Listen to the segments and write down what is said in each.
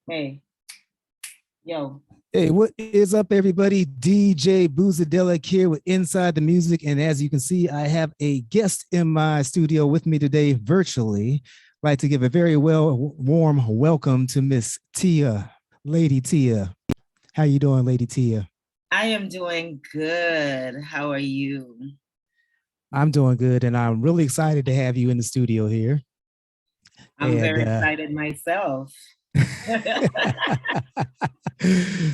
Hey, yo. Hey, what is up, everybody? DJ Boozadelic here with Inside the Music. And as you can see, I have a guest in my studio with me today virtually. I'd like to give a very warm welcome to Miss Tia, Lady Tia. How you doing, Lady Tia? I am doing good. How are you? I'm doing good, and I'm really excited to have you in the studio here. I'm very excited myself.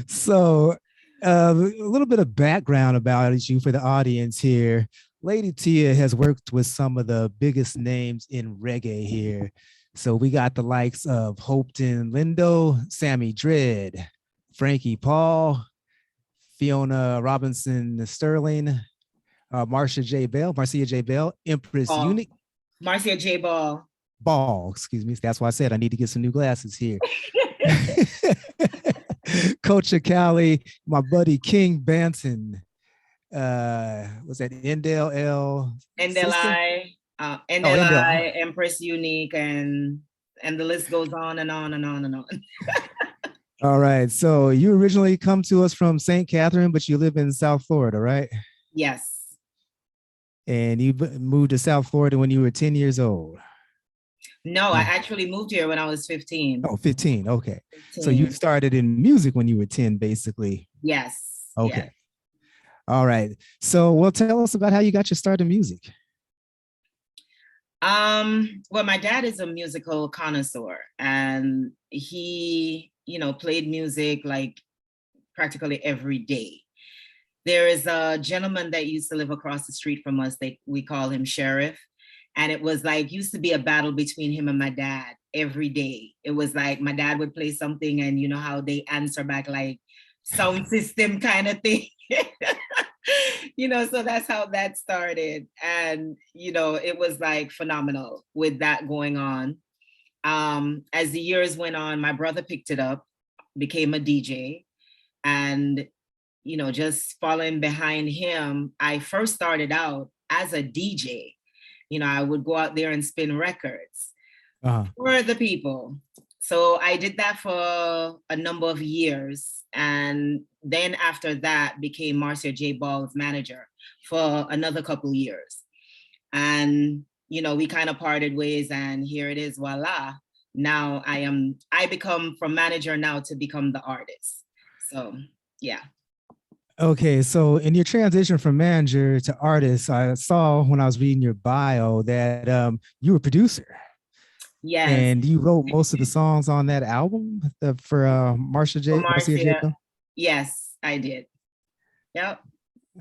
So, a little bit of background about you for the audience here. Lady Tia has worked with some of the biggest names in reggae here. So we got the likes of Hopeton Lindo, Sammy Dread, Frankie Paul, Fiona Robinson Sterling, Marcia J. Bell, Empress Unique. Marcia J. Ball, excuse me. That's why I said I need to get some new glasses here. Coach Cali, my buddy King Banton. Was that Endel L? Endel Empress Unique, and the list goes on and on and on and on. All right. So you originally come to us from St. Catherine, but you live in South Florida, right? Yes. And you moved to South Florida when you were 10 years old. No, I actually moved here when I was 15. Oh, 15. Okay. 15. So you started in music when you were 10, basically. Yes. Okay. Yes. All right. So, well, tell us about how you got your start in music. Well, my dad is a musical connoisseur, and he, played music like practically every day. There is a gentleman that used to live across the street from us. We call him Sheriff. And it was like, used to be a battle between him and my dad every day. It was like my dad would play something and you know how they answer back like sound system kind of thing. So that's how that started. And, it was like phenomenal with that going on. As the years went on, my brother picked it up, became a DJ. And, just following behind him, I first started out as a DJ. I would go out there and spin records for the people. So I did that for a number of years. And then after that became Marcia J. Ball's manager for another couple years. And, we kind of parted ways and here it is, voila. Now I become from manager now to become the artist. So, yeah. Okay, so in your transition from manager to artist, I saw when I was reading your bio that you were a producer. Yes. And you wrote most of the songs on that album for Marcia J. Yes, I did. Yep.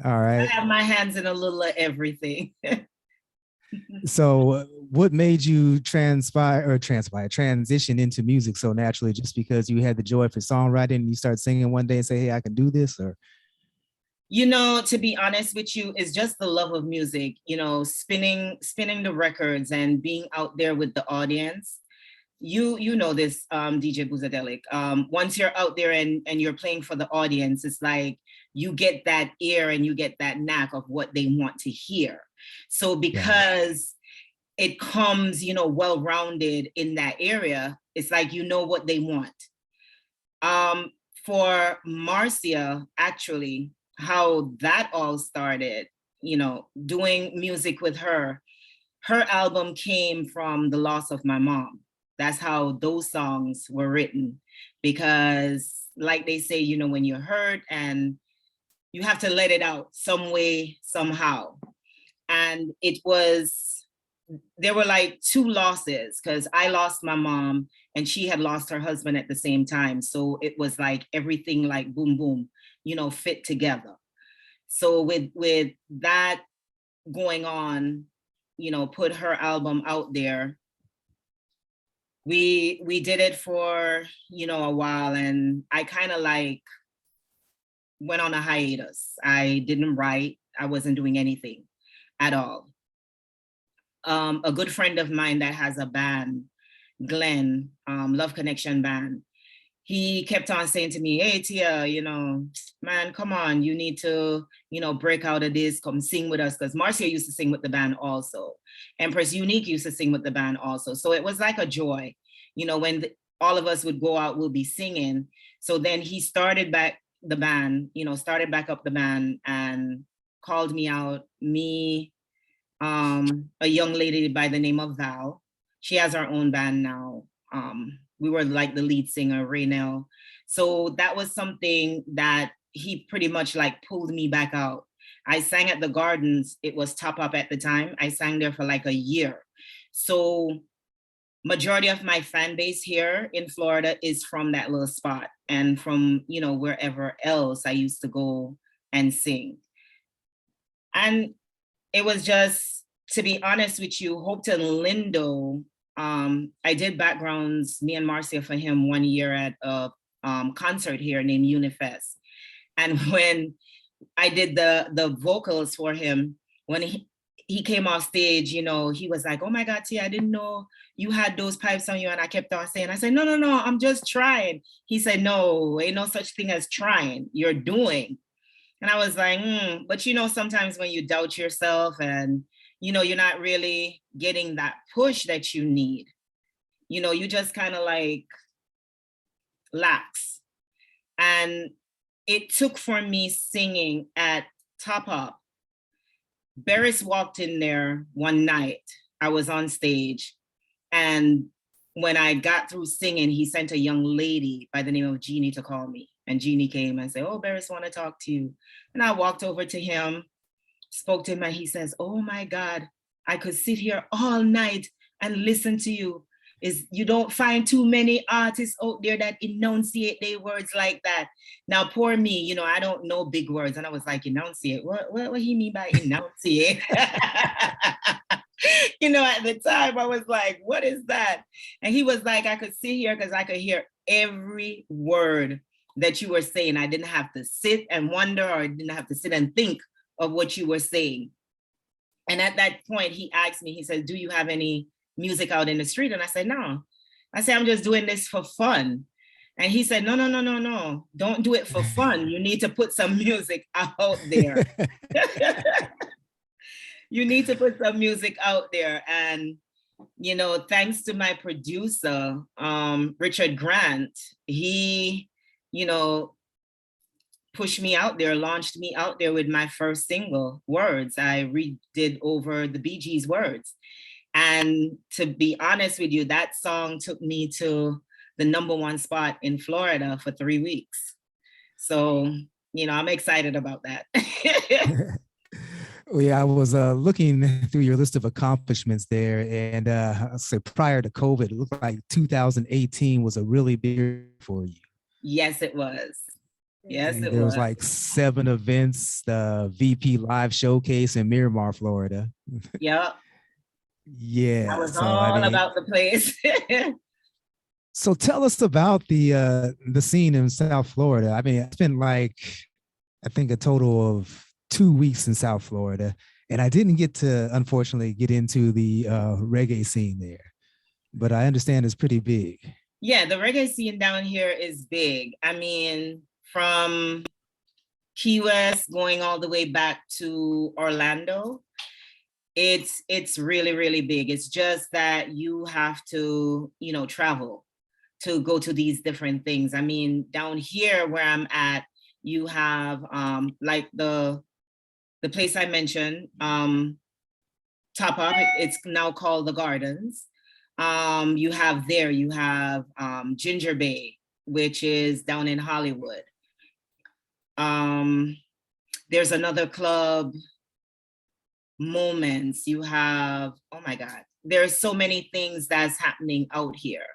All right. I have my hands in a little of everything. So what made you transition into music so naturally? Just because you had the joy for songwriting and you start singing one day and say, hey, I can do this? Or to be honest with you, it's just the love of music, spinning the records and being out there with the audience. You know this, DJ Boozadelic. Once you're out there and you're playing for the audience, it's like you get that ear and you get that knack of what they want to hear. So because it comes, well-rounded in that area, it's like what they want. For Marcia, actually, how that all started, doing music with her album came from the loss of my mom. That's how those songs were written, because like they say, when you're hurt and you have to let it out some way, somehow. And there were like two losses, because I lost my mom and she had lost her husband at the same time. So it was like everything like boom, boom, fit together. So with that going on, put her album out there. We did it for, a while, and I kind of like went on a hiatus. I didn't write. I wasn't doing anything at all. A good friend of mine that has a band, Glenn, Love Connection Band, he kept on saying to me, hey, Tia, man, come on, you need to, break out of this, come sing with us. Because Marcia used to sing with the band also. Empress Unique used to sing with the band also. So it was like a joy, when all of us would go out, we'll be singing. So then he started back the band, started back up the band and called me out, me, a young lady by the name of Val. She has her own band now. We were like the lead singer, Raynell. So that was something that he pretty much like pulled me back out. I sang at the Gardens. It was Top Up at the time. I sang there for like a year. So majority of my fan base here in Florida is from that little spot and from, wherever else I used to go and sing. And it was just, to be honest with you, Hopeton Lindo, I did backgrounds, me and Marcia, for him 1 year at a concert here named Unifest. And when I did the vocals for him, when he came off stage, he was like, oh my God, Tia, I didn't know you had those pipes on you. And I kept on saying, I said, no, I'm just trying. He said, no, ain't no such thing as trying, you're doing. And I was like, but sometimes when you doubt yourself and, you're not really getting that push that you need, you just kind of like lax. And it took for me singing at Top Up. Barris walked in there one night. I was on stage. And when I got through singing, he sent a young lady by the name of Jeannie to call me. And Jeannie came and said, oh, Barris want to talk to you. And I walked over to him, spoke to him, and he says, oh my God, I could sit here all night and listen to you. You don't find too many artists out there that enunciate their words like that. Now, poor me, I don't know big words. And I was like, enunciate? What he mean by enunciate? At the time I was like, what is that? And he was like, I could sit here because I could hear every word that you were saying. I didn't have to sit and wonder, or I didn't have to sit and think of what you were saying. And at that point, he asked me, he said, do you have any music out in the street? And I said, no. I said, I'm just doing this for fun. And he said, no, don't do it for fun. You need to put some music out there. You need to put some music out there. And, thanks to my producer, Richard Grant, he, pushed me out there, launched me out there with my first single, Words. I redid over the Bee Gees' Words. And to be honest with you, that song took me to the #1 spot in Florida for 3 weeks. So, I'm excited about that. Well, yeah, I was looking through your list of accomplishments there, and I say prior to COVID, it looked like 2018 was a really big year for you. Yes, it was. Yes, and it there was like 7 events, the VP Live Showcase in Miramar, Florida. Yep. Yeah. I was all about the place. So tell us about the scene in South Florida. I mean, it's been like, I think a total of 2 weeks in South Florida, and I didn't get to, unfortunately, get into the reggae scene there, but I understand it's pretty big. Yeah, the reggae scene down here is big. I mean, from Key West going all the way back to Orlando, it's really, really big. It's just that you have to, travel to go to these different things. I mean, down here where I'm at, you have like the place I mentioned, Top Up, it's now called the Gardens. You have Ginger Bay, which is down in Hollywood. There's another club, Moments. You have, oh my God, there's so many things that's happening out here.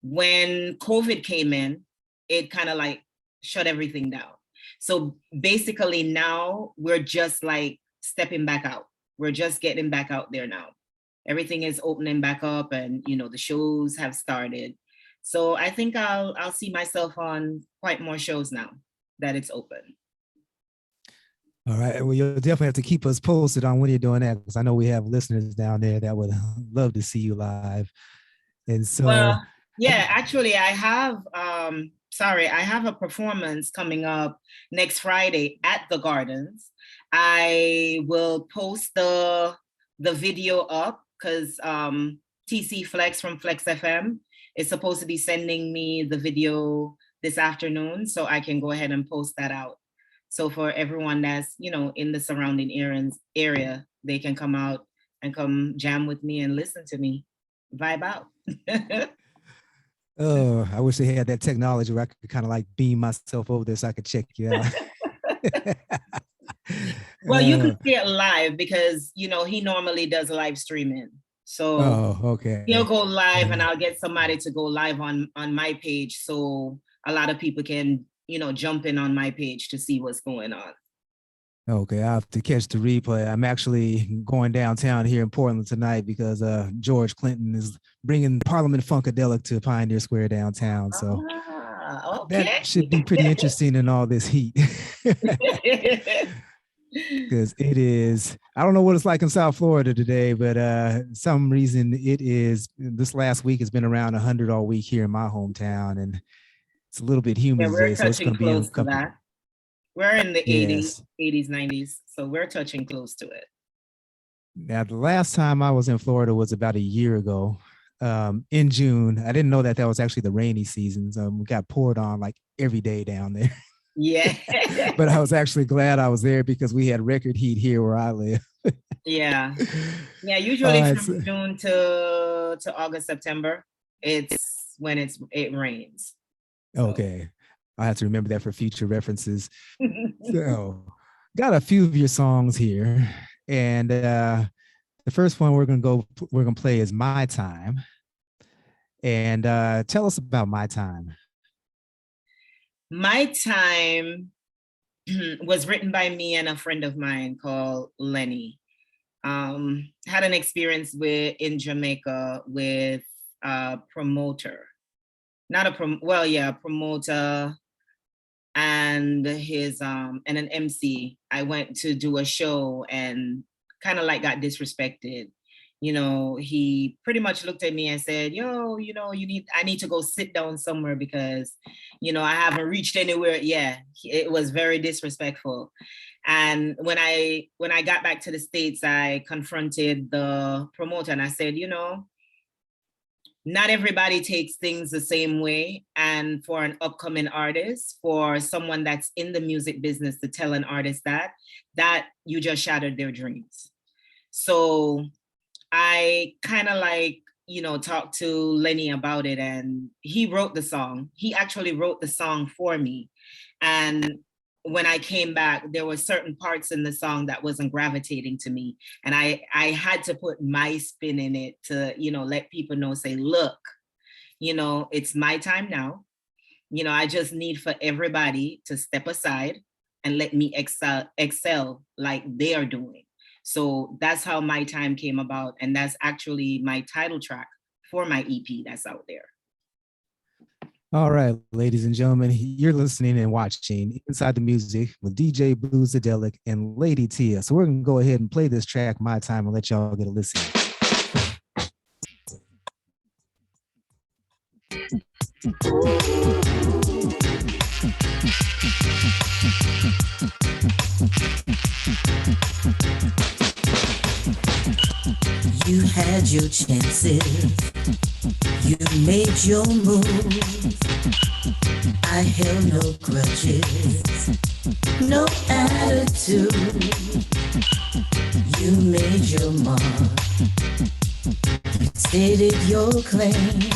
When COVID came in, it kind of like shut everything down. So basically now we're just like stepping back out. We're just getting back out there now. Everything is opening back up, and the shows have started. So I think I'll see myself on quite more shows now that it's open. All right. Well, you'll definitely have to keep us posted on when you're doing that, because I know we have listeners down there that would love to see you live. And so, well, yeah, actually, I have I have a performance coming up next Friday at the Gardens. I will post the video up because TC Flex from Flex FM is supposed to be sending me the video this afternoon, so I can go ahead and post that out. So for everyone that's, you know, in the surrounding area, they can come out and come jam with me and listen to me vibe out. Oh, I wish they had that technology where I could kind of like beam myself over there so I could check you out. Well, you can see it live because, you know, he normally does live streaming. So okay. He'll go live and I'll get somebody to go live on my page. So a lot of people can, you know, jump in on my page to see what's going on. Okay, I have to catch the replay. I'm actually going downtown here in Portland tonight because George Clinton is bringing Parliament Funkadelic to Pioneer Square downtown. So okay. That should be pretty interesting in all this heat. Because it is, I don't know what it's like in South Florida today, but some reason it is, this last week has been around 100 all week here in my hometown, and it's a little bit humid today, so it's going to be uncomfortable. We're in the 80s, 90s, so we're touching close to it. Now, the last time I was in Florida was about a year ago, in June. I didn't know that was actually the rainy season. We got poured on like every day down there. Yeah. But I was actually glad I was there because we had record heat here where I live. Yeah. Yeah, usually from June to August, September, it's when it rains. So. Okay. I have to remember that for future references. So, got a few of your songs here, and the first one we're gonna play is "My Time," and tell us about "My Time." My Time was written by me and a friend of mine called Lenny. Had an experience in Jamaica with a promoter, promoter. And his and an MC. I went to do a show and kind of like got disrespected. You know, he pretty much looked at me and said, "Yo, you know, I need to go sit down somewhere because, you know, I haven't reached anywhere." Yeah, it was very disrespectful. And when I got back to the States, I confronted the promoter and I said, you know, not everybody takes things the same way. And for an upcoming artist, for someone that's in the music business to tell an artist that you just shattered their dreams. So I kind of like, you know, talked to Lenny about it, and he wrote the song. He actually wrote the song for me. And when I came back, there were certain parts in the song that wasn't gravitating to me. And I had to put my spin in it to, you know, let people know, say, look, you know, it's my time now. You know, I just need for everybody to step aside and let me excel like they are doing. So that's how My Time came about. And that's actually my title track for my EP that's out there. All right, ladies and gentlemen, you're listening and watching Inside the Music with DJ Boozadelic and Lady Tia. So we're going to go ahead and play this track, My Time, and let y'all get a listen. You had your chances, you made your move. I held no grudges, no attitude. You made your mark, you stated your claim.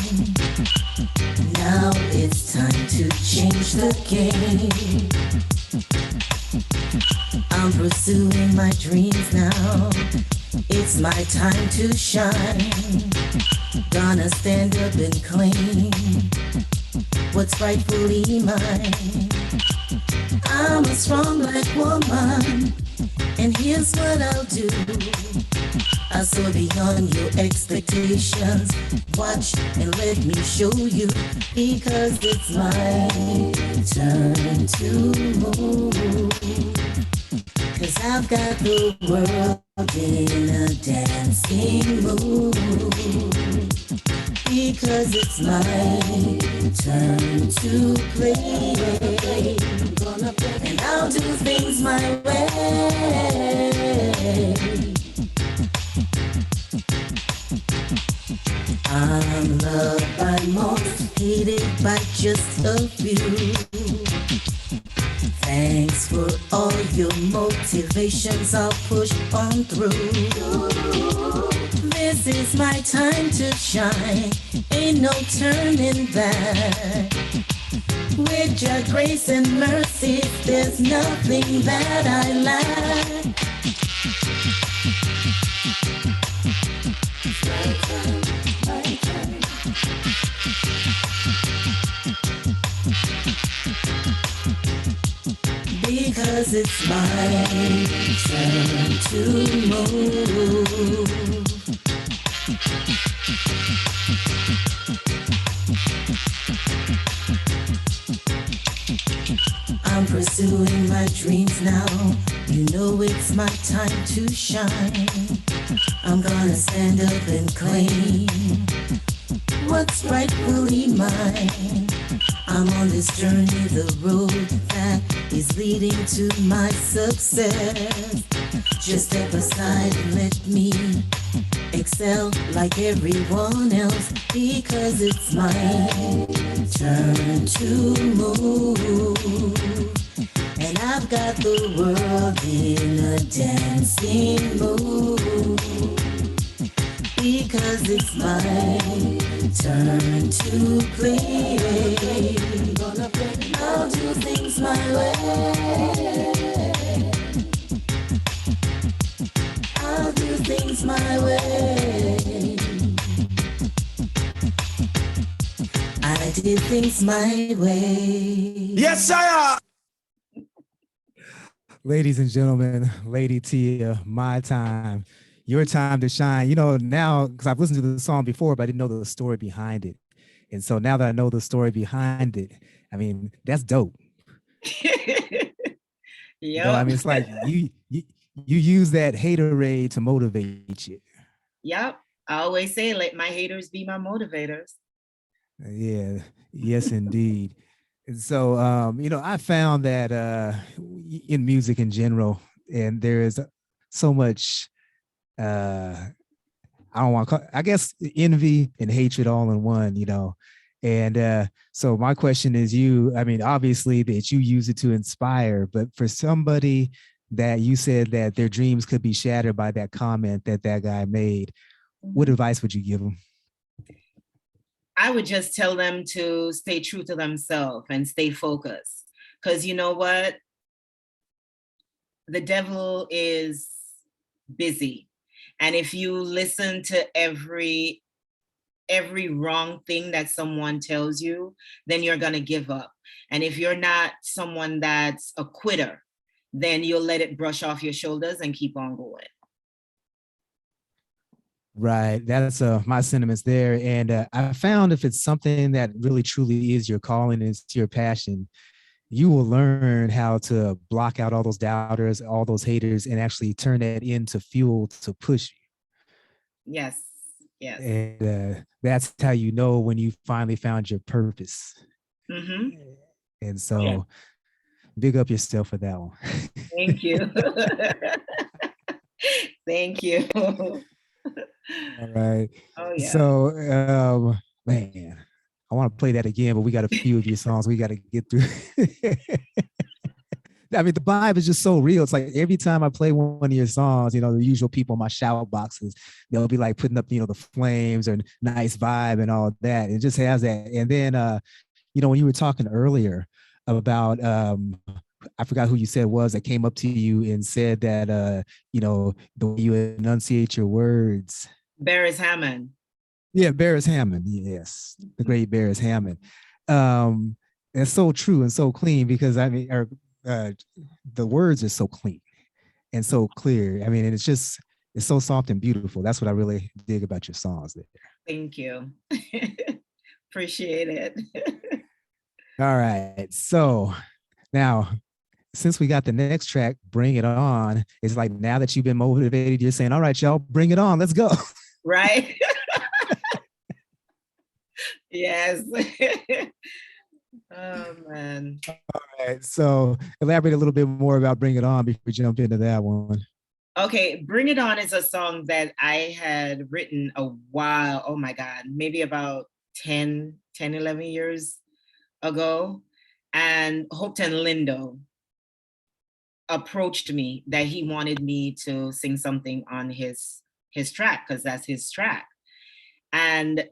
Now it's time to change the game. I'm pursuing my dreams now. It's my time to shine. Gonna stand up and claim what's rightfully mine. I'm a strong black woman, and here's what I'll do. I soar beyond your expectations. Watch and let me show you, because it's my turn to move. 'Cause I've got the world in a dancing mood. Because it's my turn to play. And I'll do things my way. I'm loved by most, hated by just a few. Thanks for all your motivations, I'll push on through. This is my time to shine, ain't no turning back. With your grace and mercy, there's nothing that I lack. Because it's my turn to move. I'm pursuing my dreams now. You know it's my time to shine. I'm gonna stand up and claim what's rightfully mine. I'm on this journey, the road that is leading to my success. Just step aside and let me excel like everyone else, because it's my turn to move. And I've got the world in a dancing mood, because it's my turn to play. Gonna play, I'll do things my way. I'll do things my way. I did things my way. Yes, sir. Ladies and gentlemen, Lady Tia, my time, your time to shine. You know, now, because I've listened to the song before, but I didn't know the story behind it. And so now that I know the story behind it, I mean, that's dope. You know, I mean, it's like you use that haterade to motivate you. Yep. I always say, let my haters be my motivators. Yeah. Yes, indeed. And so, you know, I found that in music in general, and there is so much, I don't want to call, I guess, envy and hatred all in one, you know. And so my question is I mean, obviously that you use it to inspire, but for somebody that you said that their dreams could be shattered by that comment that guy made, what advice would you give them? I would just tell them to stay true to themselves and stay focused. Because you know what? The devil is busy. And if you listen to every wrong thing that someone tells you, then you're going to give up. And if you're not someone that's a quitter, then you'll let it brush off your shoulders and keep on going. Right. That's my sentiments there. And I found if it's something that really truly is your calling, is your passion, you will learn how to block out all those doubters, all those haters, and actually turn that into fuel to push you. Yes. Yes. And that's how you know when you finally found your purpose. Mm-hmm. And so big up yourself for that one. Thank you. Thank you. All right. Oh, yeah. So, man, I want to play that again, but we got a few of your songs we got to get through. I mean, the vibe is just so real. It's like every time I play one of your songs, you know, the usual people in my shout boxes, they'll be like putting up, you know, the flames or nice vibe and all that. It just has that. And then, you know, when you were talking earlier about, I forgot who you said was that came up to you and said that, you know, the way you enunciate your words. Barris Hammond. Yeah, Barris Hammond. Yes, the great Barris Hammond. It's so true and so clean because I mean, the words are so clean and so clear. I mean, and it's so soft and beautiful. That's what I really dig about your songs there. Thank you. Appreciate it. All right. So now, since we got the next track, Bring It On, it's like now that you've been motivated, you're saying, all right, y'all, bring it on. Let's go. Right? Yes. Oh, man. All right. So elaborate a little bit more about Bring It On before we jump into that one. Okay, Bring It On is a song that I had written a while, oh my God, maybe about 11 years ago. And Hopton Lindo approached me that he wanted me to sing something on his track, because that's his track. And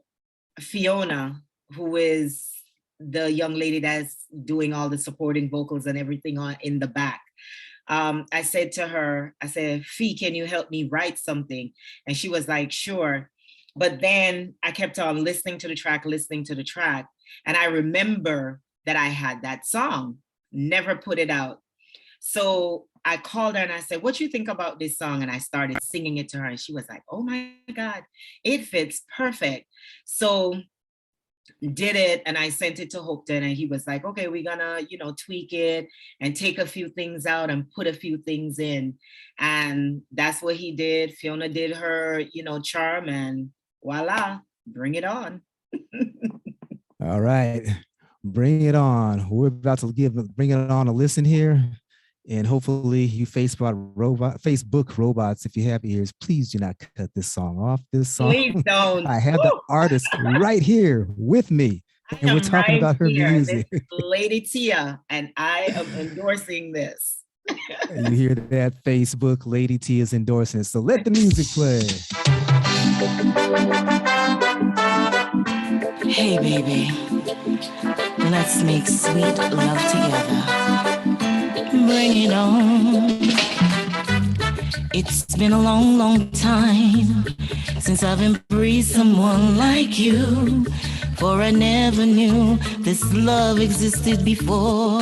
Fiona, who is the young lady that's doing all the supporting vocals and everything on in the back, I said to her, I said, Fee, can you help me write something? And she was like, sure. But then I kept on listening to the track. And I remember that I had that song, never put it out. So I called her and I said, what do you think about this song? And I started singing it to her. And she was like, oh my God, it fits perfect. So did it, and I sent it to Hopton, and he was like, okay, we're gonna, tweak it and take a few things out and put a few things in. And that's what he did. Fiona did her, charm, and voila, Bring It On. All right, Bring It On. We're about to Bring It On a listen here. And hopefully you Facebook robots, if you have ears, please do not cut this song off. This song, please don't. I have the artist right here with me, and we're talking about her music. This Lady Tia, and I am endorsing this. You hear that? Facebook, Lady Tia is endorsing it. So let the music play. Hey, baby, let's make sweet love together. Bring it on. It's been a long, long time since I've embraced someone like you, for I never knew this love existed before.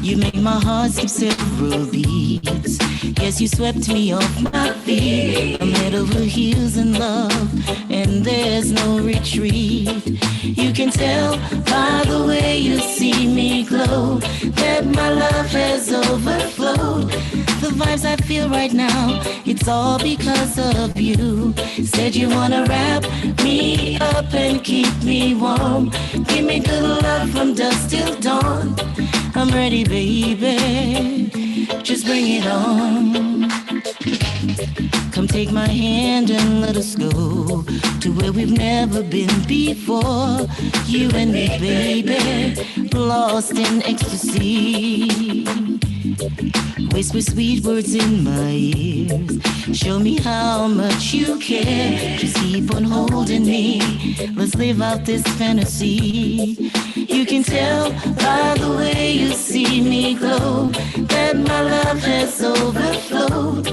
You make my heart skip several beats. Yes, you swept me off my feet. I'm head over heels in love, and there's no retreat. You can tell by the way you see me glow that my love has overflowed. The vibes I feel right now, it's all because of you. Said you wanna wrap me up and keep me warm. Give me good love from dusk till dawn. I'm ready, baby, just bring it on. Come take my hand and let us go to where we've never been before. You and me, baby, lost in ecstasy. Whisper sweet words in my ears. Show me how much you care. Just keep on holding me. Let's live out this fantasy. You can tell by the way you see me glow that my love has overflowed.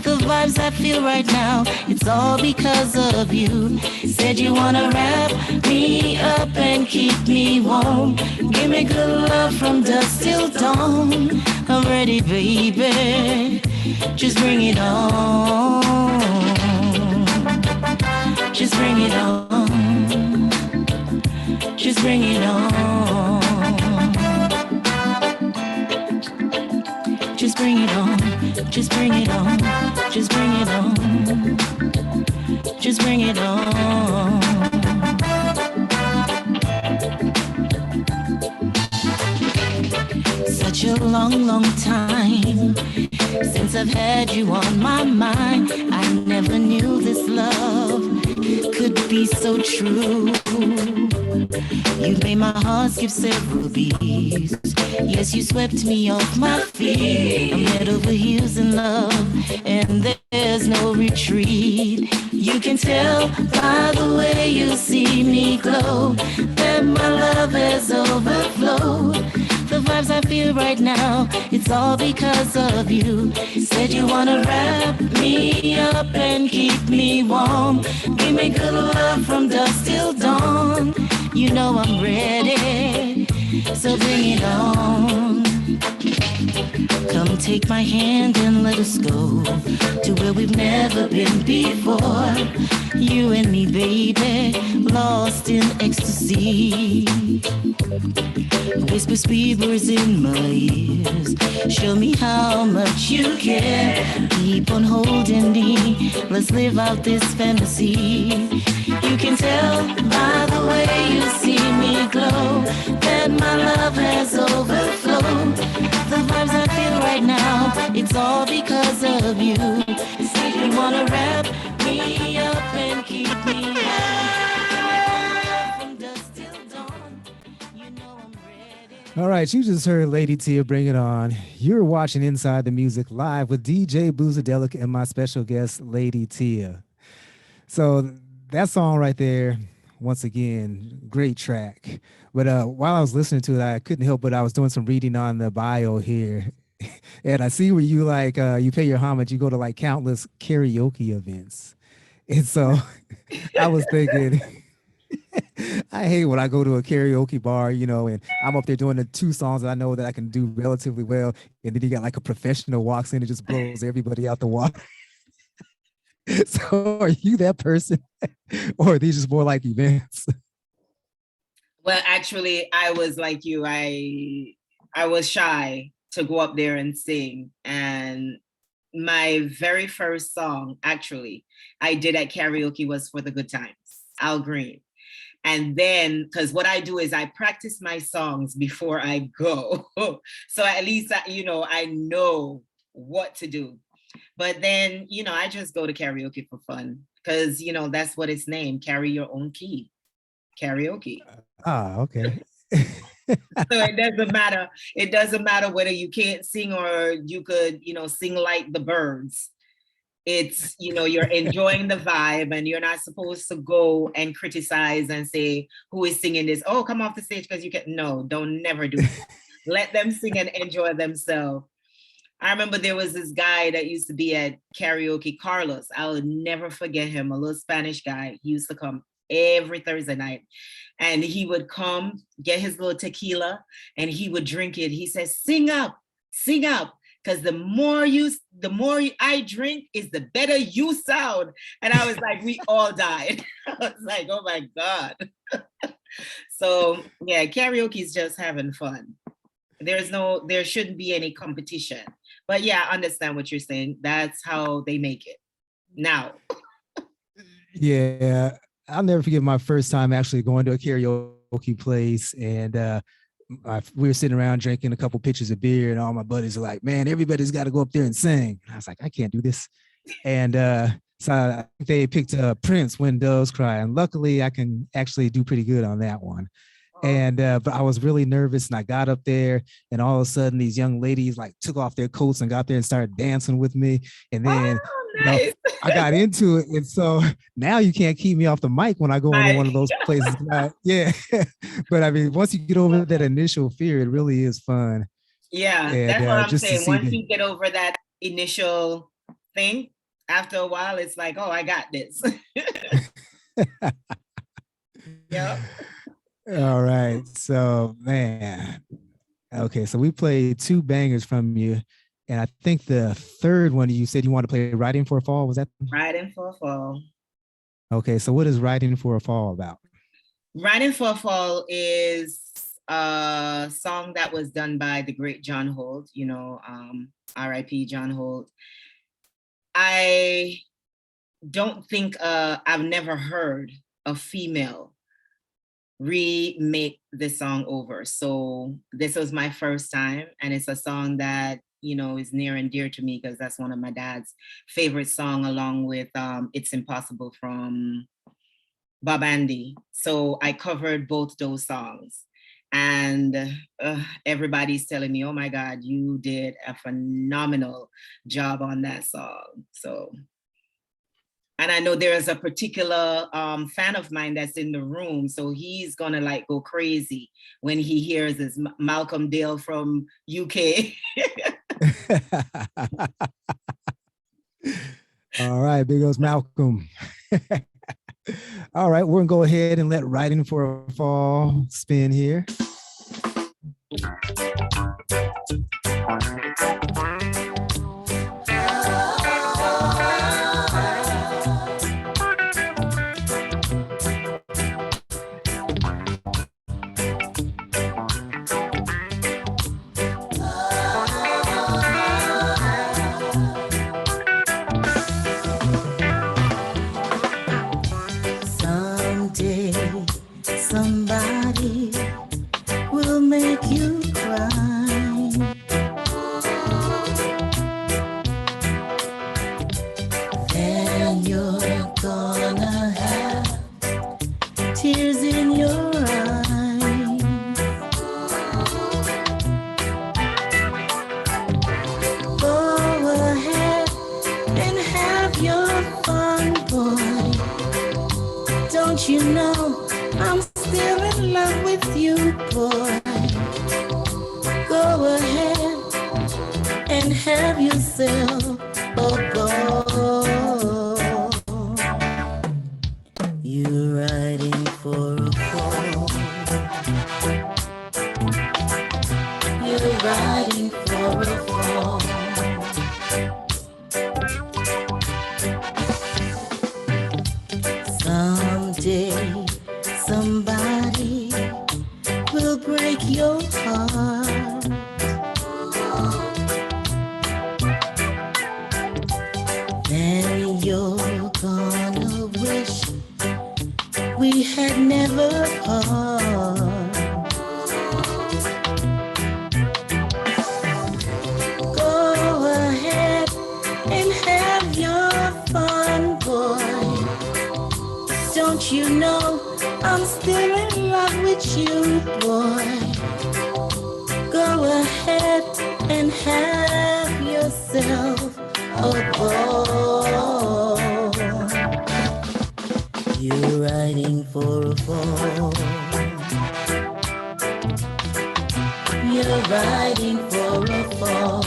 The vibes I feel right now, it's all because of you. Said you wanna wrap me up and keep me warm. Give me good love from dusk till dawn. I'm ready, baby, just bring it on. Just bring it on. Just bring it on. Just bring it on. Just bring it on. Just bring it on. Just bring it on. Such a long, long time since I've had you on my mind. I never knew this love could be so true. You made my heart skip several beats. Yes, you swept me off my feet. I'm head over heels in love, and there's no retreat. You can tell by the way you see me glow that my love has overflowed. The vibes I feel right now, it's all because of you. Said you wanna wrap me up and keep me warm. Give me good love from dusk till dawn. You know I'm ready, so bring it on. Come take my hand and let us go to where we've never been before. You and me, baby, lost in ecstasy. Whisper sweet words in my ears. Show me how much you care. Keep on holding me. Let's live out this fantasy. You can tell by the way you see me glow that my love has overflowed. The vibes I feel right now, it's it's all because of you. You say you wanna wrap me up and keep me high from dusk till dawn. You know I'm ready. All right, you just heard Lady Tia Bring It On. You're watching Inside the Music live with DJ Boozadelic and my special guest, Lady Tia. So that song right there, once again, great track. But while I was listening to it, I couldn't help but I was doing some reading on the bio here. And I see where you like, you pay your homage, you go to like countless karaoke events. And so I was thinking, I hate when I go to a karaoke bar, you know, and I'm up there doing the two songs that I know that I can do relatively well. And then you got like a professional walks in and just blows everybody out the water. So are you that person or are these just more like events? Well, actually, I was like you. I was shy to go up there and sing. And my very first song, actually, I did at karaoke was For the Good Times, Al Green. And then, because what I do is I practice my songs before I go. So at least, I know what to do. But then, I just go to karaoke for fun because, that's what it's named, carry your own key, karaoke. Ah, okay. So it doesn't matter. It doesn't matter whether you can't sing or you could, sing like the birds. It's, you're enjoying the vibe and you're not supposed to go and criticize and say, who is singing this? Oh, come off the stage because you can. No, don't never do that. Let them sing and enjoy themselves. I remember there was this guy that used to be at karaoke, Carlos. I'll never forget him, a little Spanish guy. He used to come every Thursday night. And he would come, get his little tequila, and he would drink it. He says, sing up, because the more I drink is the better you sound. And I was like, we all died. I was like, oh my God. So yeah, karaoke is just having fun. There shouldn't be any competition. But yeah, I understand what you're saying. That's how they make it now. Yeah, I'll never forget my first time actually going to a karaoke place. And we were sitting around drinking a couple pitchers of beer and all my buddies are like, man, everybody's got to go up there and sing. And I was like, I can't do this. And so they picked Prince, When Doves Cry. And luckily I can actually do pretty good on that one. And but I was really nervous and I got up there and all of a sudden these young ladies like took off their coats and got there and started dancing with me. And then nice. I got into it. And so now you can't keep me off the mic when I go into one of those places. Yeah. But I mean, once you get over that initial fear, it really is fun. Yeah, and, that's what I'm saying. Once you get over that initial thing, after a while, it's like, oh, I got this. Yeah. All right. So, man. Okay. So we played two bangers from you. And I think the third one you said you wanted to play Riding for a Fall. Was that? Riding for a Fall. Okay. So what is Riding for a Fall about? Riding for a Fall is a song that was done by the great John Holt, R.I.P. John Holt. I don't think I've never heard a female remake this song over. So this was my first time, and it's a song that is near and dear to me because that's one of my dad's favorite song, along with It's Impossible from Bob Andy. So I covered both those songs, and everybody's telling me, oh my God, you did a phenomenal job on that song. So, and I know there is a particular fan of mine that's in the room. So he's gonna like go crazy when he hears this Malcolm Dale from UK. All right, big ups Malcolm. All right, we're gonna go ahead and let Riding for a Fall spin here. Somebody will make you cry. in love with you, boy. Go ahead and have yourself a ball. You're riding for a fall. You're riding for a fall. Someday somebody will break your heart. Then you're gonna wish we had never part. Go ahead and have your fun, boy. Don't you know I'm still in love with you, boy? Go ahead and have yourself a ball. You're riding for a fall. You're riding for a fall.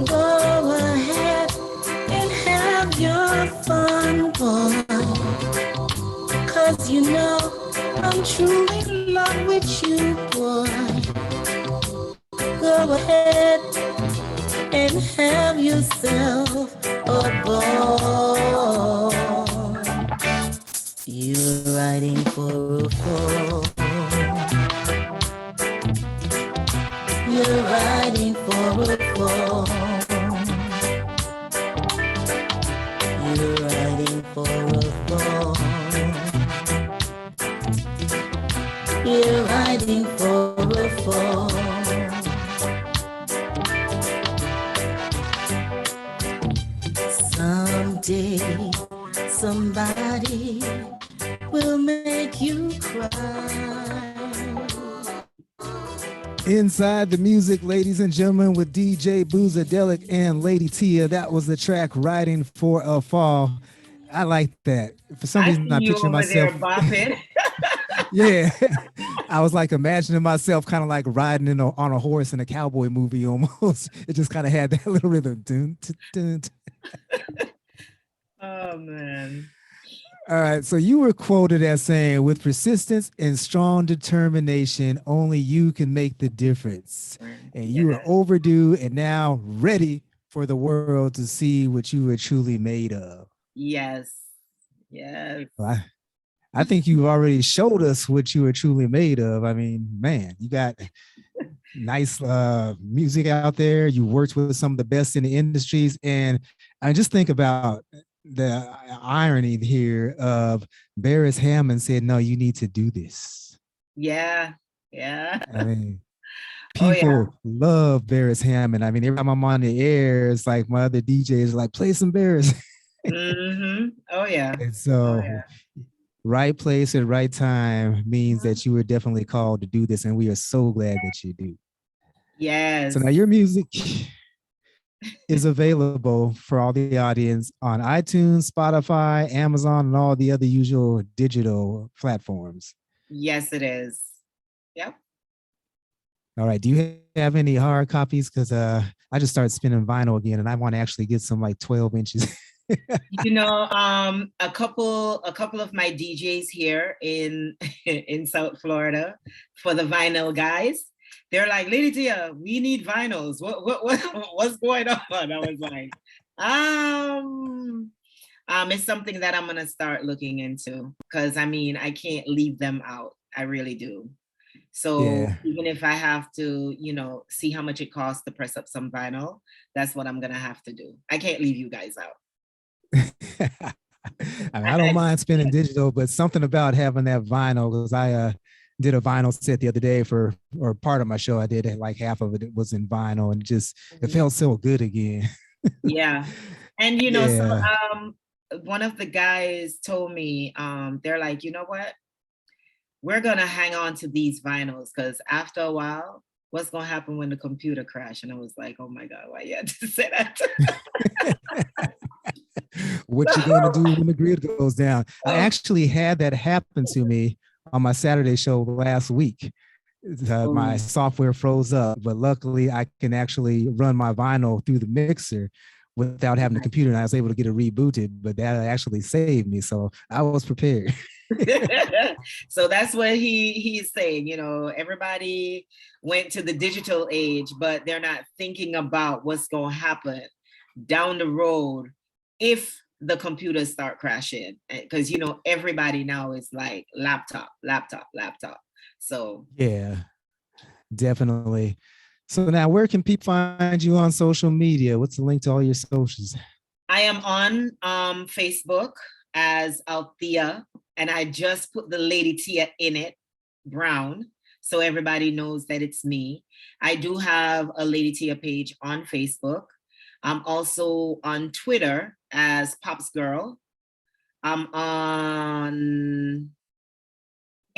Go ahead and have your fun, boy. 'Cause you know I'm truly in love with you, boy. Go ahead and have yourself a ball. You're riding for a fall. You're riding for a fall. You're riding for a fall. You're riding for a fall. Someday somebody will make you cry. Inside the Music, ladies and gentlemen, with DJ Boozadelic and Lady Tia. That was the track Riding for a Fall. I like that. For some I reason, see I you picture over myself. there bopping. Yeah. I was like imagining myself kind of like riding on a horse in a cowboy movie almost. It just kind of had that little rhythm. Dun, dun, dun, dun. Oh man. All right. So you were quoted as saying, with persistence and strong determination, only you can make the difference. And you were overdue and now ready for the world to see what you were truly made of. Yes. Yes. Well, I think you've already showed us what you were truly made of. I mean, man, you got nice music out there. You worked with some of the best in the industries. And I just think about the irony here of Barris Hammond said, no, you need to do this. Yeah. Yeah. I mean, Oh yeah. people love Barris Hammond. I mean, every time I'm on the air, it's like my other DJs like, play some Barris. Mm-hmm. Oh yeah. And so Oh, yeah. right place at right time means that you were definitely called to do this. And we are so glad that you do. Yes. So now your music is available for all the audience on iTunes, Spotify, Amazon, and all the other usual digital platforms. Yes, it is. Yep. All right. Do you have any hard copies? Because I just started spinning vinyl again, and I want to actually get some like 12 inches. You know, a couple of my DJs here in in South Florida, for the vinyl guys, they're like, Lady Tia, we need vinyls. What's going on? I was like, it's something that I'm gonna start looking into, because I mean, I can't leave them out. I really do. So Yeah. even if I have to, you know, see how much it costs to press up some vinyl, that's what I'm gonna have to do. I can't leave you guys out. I mean, I don't mind spinning digital, but something about having that vinyl, because did a vinyl set the other day or part of my show. I did like half of it was in vinyl, and just it felt so good again. Yeah. And Yeah. one of the guys told me, they're like, you know what? We're gonna hang on to these vinyls because after a while, what's gonna happen when the computer crash? And I was like, oh my God, why you had to say that? What you gonna do when the grid goes down? I Oh. actually had that happen to me on my Saturday show last week. My software froze up, but luckily I can actually run my vinyl through the mixer without having the computer, and I was able to get it rebooted, but that actually saved me. So I was prepared. So that's what he's saying. Everybody went to the digital age, but they're not thinking about what's going to happen down the road if the computers start crashing, because everybody now is like laptop. So yeah, definitely. So now, where can people find you on social media? What's the link to all your socials? I am on Facebook as Althea, and I just put the Lady Tia in it, Brown, so everybody knows that it's me. I do have a Lady Tia page on Facebook. I'm also on Twitter as Pops Girl. I'm on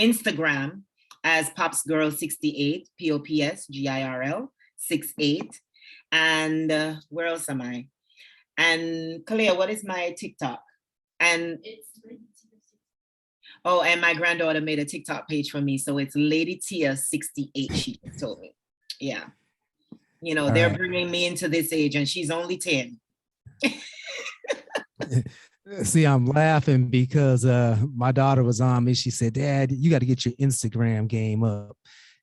Instagram as Pops Girl 68, POPSGIRL 68. And where else am I? And Kalia, what is my TikTok? And and my granddaughter made a TikTok page for me, so it's Lady Tia 68. She told me, yeah. They're bringing me into this age, and she's only 10. See, I'm laughing because my daughter was on me. She said, "Dad, you got to get your Instagram game up."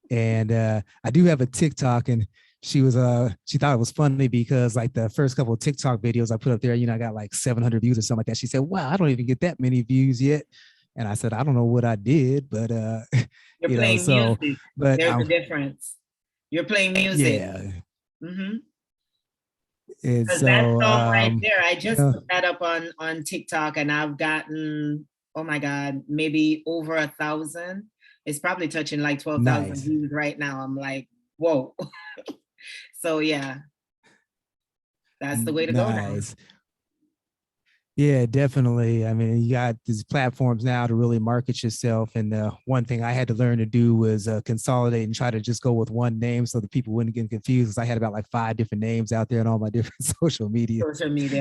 And I do have a TikTok, and she thought it was funny because like the first couple of TikTok videos I put up there, I got like 700 views or something like that. She said, "Wow, I don't even get that many views yet." And I said, "I don't know what I did, but You're playing music. but there's a difference. You're playing music. Yeah. Mm-hmm. And so that song right there, I just put that up on TikTok, and I've gotten, oh my God, maybe over 1,000. It's probably touching like 12,000 views right now. I'm like, whoa. So yeah, that's the way to go now. Yeah, definitely. I mean, you got these platforms now to really market yourself. And one thing I had to learn to do was consolidate and try to just go with one name so that people wouldn't get confused. Because I had about like 5 different names out there on all my different social media.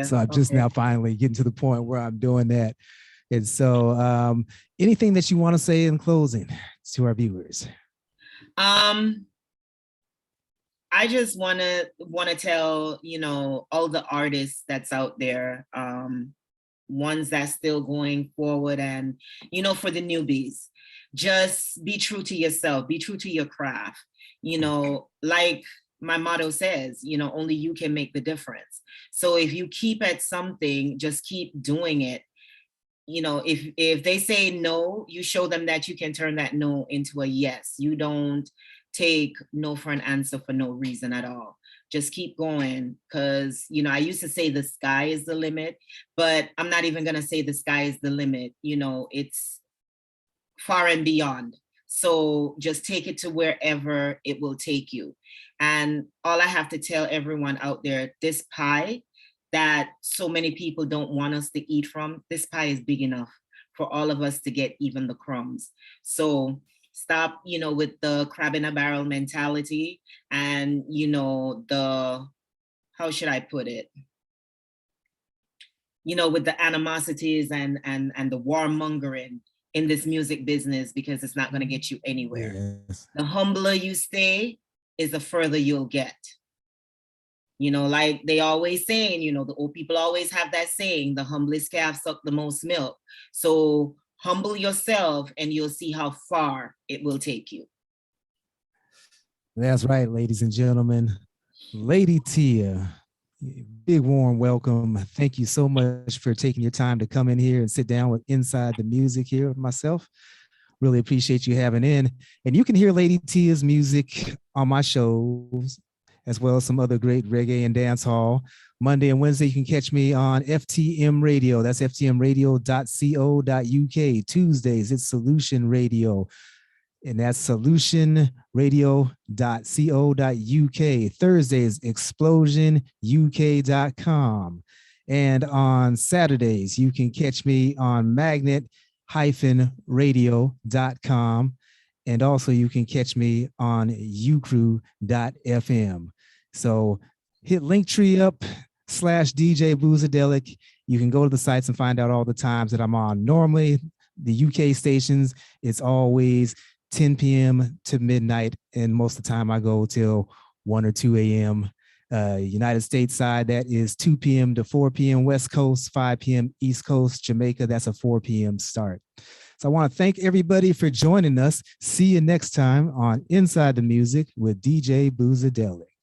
So I'm just now finally getting to the point where I'm doing that. And so anything that you want to say in closing to our viewers? I just want to tell, all the artists that's out there, ones that's still going forward, and, for the newbies, just be true to yourself, be true to your craft. Like my motto says, only you can make the difference. So if you keep at something, just keep doing it. If they say no, you show them that you can turn that no into a yes. You don't take no for an answer for no reason at all. Just keep going, because I used to say the sky is the limit, but I'm not even gonna say the sky is the limit. It's far and beyond. So just take it to wherever it will take you. And all I have to tell everyone out there, this pie that so many people don't want us to eat from, this pie is big enough for all of us to get even the crumbs. So stop, with the crab in a barrel mentality, and, how should I put it? With the animosities and the warmongering in this music business, because it's not going to get you anywhere. Yes. The humbler you stay is the further you'll get. Like they always saying, the old people always have that saying, the humblest calf suck the most milk. So humble yourself and you'll see how far it will take you. That's right, ladies and gentlemen. Lady Tia, big warm welcome. Thank you so much for taking your time to come in here and sit down with Inside the Music here with myself. Really appreciate you having in. And you can hear Lady Tia's music on my shows, as well as some other great reggae and dance hall. Monday and Wednesday, you can catch me on FTM Radio. That's ftmradio.co.uk. Tuesdays, it's Solution Radio. and that's solutionradio.co.uk. Thursdays, explosionuk.com. And on Saturdays, you can catch me on magnet-radio.com. And also you can catch me on ucrew.fm. So hit Linktree up /DJ Boozadelic. You can go to the sites and find out all the times that I'm on. Normally, the UK stations, it's always 10 p.m. to midnight. And most of the time I go till 1 or 2 a.m. United States side, that is 2 p.m. to 4 p.m. West Coast, 5 p.m. East Coast. Jamaica, that's a 4 p.m. start. So I want to thank everybody for joining us. See you next time on Inside the Music with DJ Boozadelic.